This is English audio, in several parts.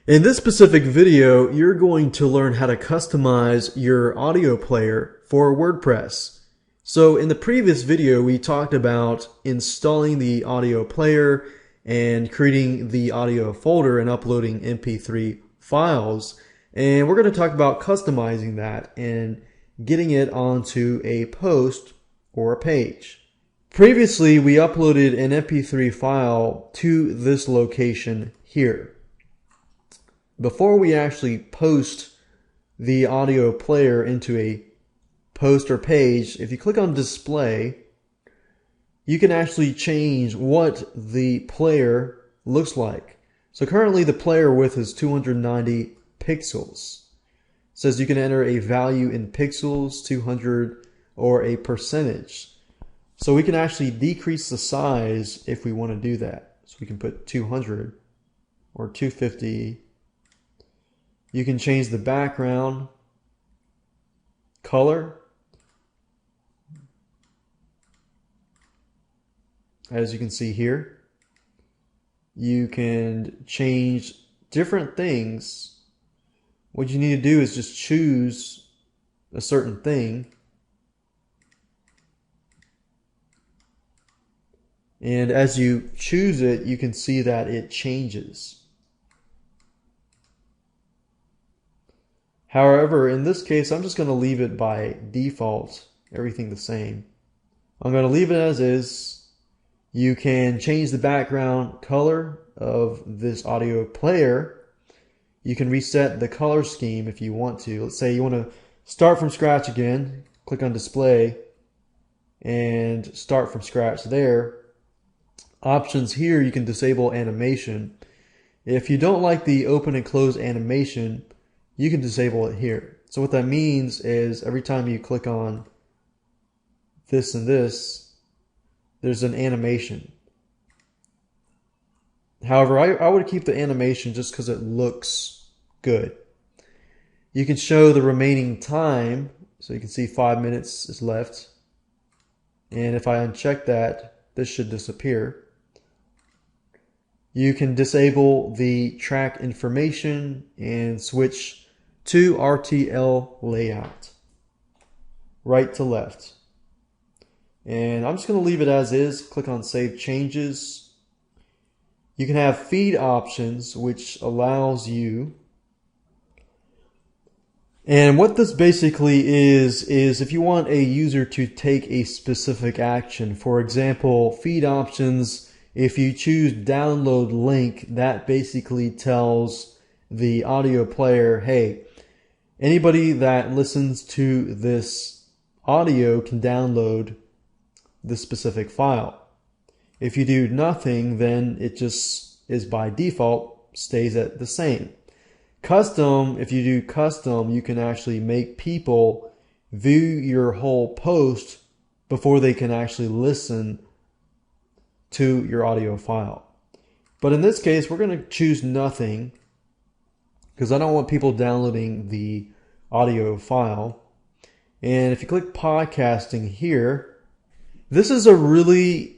In this specific video, you're going to learn how to customize your audio player for WordPress. So in the previous video, we talked about installing the audio player and creating the audio folder and uploading MP3 files. And we're going to talk about customizing that and getting it onto a post or a page. Previously, we uploaded an MP3 file to this location here. Before we actually post the audio player into a post or page, if you click on display, you can actually change what the player looks like. So currently the player width is 290 pixels. It says you can enter a value in pixels, 200, or a percentage. So we can actually decrease the size if we want to do that. So we can put 200 or 250. You can change the background color, as you can see here. You can change different things. What you need to do is just choose a certain thing, and as you choose it, you can see that it changes. However, in this case, I'm just going to leave it by default, everything the same. I'm going to leave it as is. You can change the background color of this audio player. You can reset the color scheme if you want to. Let's say you want to start from scratch again. Click on display and start from scratch there. Options here, you can disable animation. If you don't like the open and close animation, you can disable it here. So what that means is every time you click on this and this, there's an animation. However, I would keep the animation just because it looks good. You can show the remaining time, so you can see 5 minutes is left. And if I uncheck that, this should disappear. You can disable the track information and switch to RTL layout, right to left. And I'm just going to leave it as is. Click on Save Changes. You can have feed options, which allows you, and what this basically is if you want a user to take a specific action. For example, feed options, if you choose download link, that basically tells the audio player, hey, anybody that listens to this audio can download this specific file. If you do nothing, then it just is by default, stays at the same. Custom, if you do custom, you can actually make people view your whole post before they can actually listen to your audio file. But in this case, we're going to choose nothing because I don't want people downloading the audio file. And if you click podcasting here, this is a really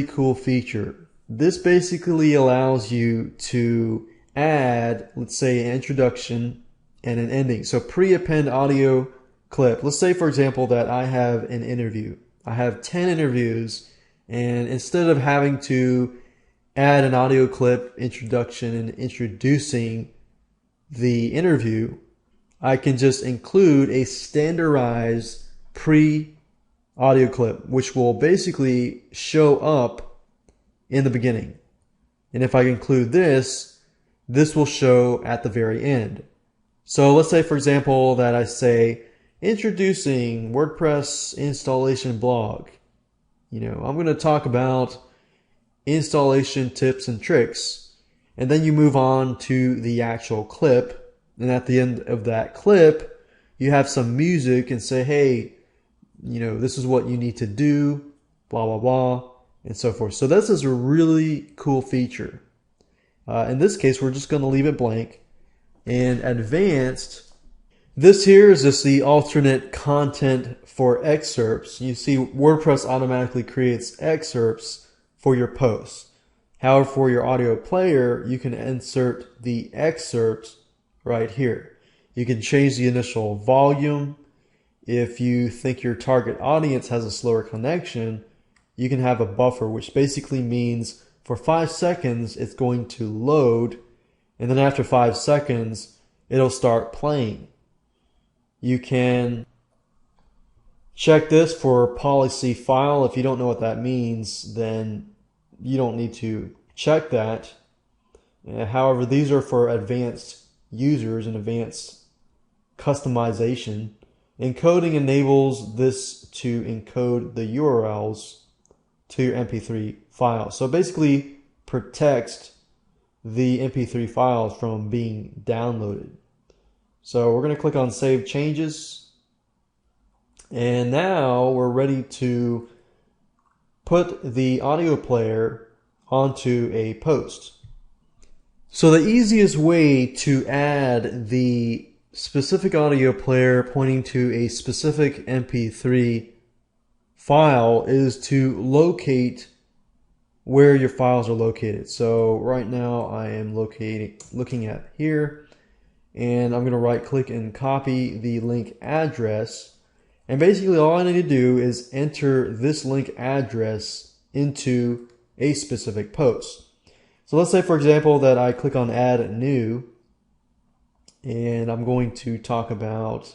cool feature. This basically allows you to add, let's say, an introduction and an ending. So pre-append audio clip. Let's say, for example, that I have an interview. I have 10 interviews, and instead of having to add an audio clip, introduction, and introducing the interview, I can just include a standardized pre-audio clip, which will basically show up in the beginning. And if I include this, this will show at the very end. So let's say, for example, that I say, introducing WordPress installation blog. I'm going to talk about installation tips and tricks. And then you move on to the actual clip. And at the end of that clip, you have some music and say, hey, this is what you need to do, blah, blah, blah, and so forth. So this is a really cool feature. In this case, we're just going to leave it blank. And advanced, this here is just the alternate content for excerpts. You see WordPress automatically creates excerpts for your posts. However, for your audio player, you can insert the excerpt right here. You can change the initial volume. If you think your target audience has a slower connection, you can have a buffer, which basically means for 5 seconds it's going to load, and then after 5 seconds it'll start playing. You can check this for policy file. If you don't know what that means, then you don't need to check that. However, these are for advanced users and advanced customization. Encoding enables this to encode the URLs to your MP3 file. So basically protects the MP3 files from being downloaded. So we're going to click on Save Changes. And now we're ready to put the audio player onto a post. So the easiest way to add the specific audio player pointing to a specific MP3 file is to locate where your files are located. So right now I am looking at here, and I'm going to right click and copy the link address. And basically all I need to do is enter this link address into a specific post. So let's say, for example, that I click on Add New, and I'm going to talk about,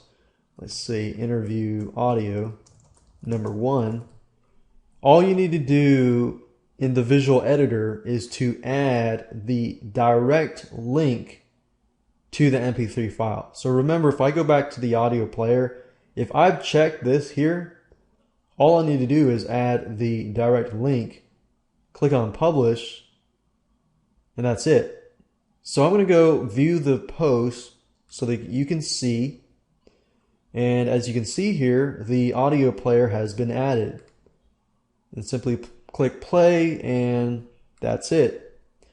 let's say, interview audio number 1. All you need to do in the visual editor is to add the direct link to the MP3 file. So remember, if I go back to the audio player, if I've checked this here, all I need to do is add the direct link, click on Publish, and that's it. So I'm going to go view the post so that you can see. And as you can see here, the audio player has been added. And simply click play, and that's it.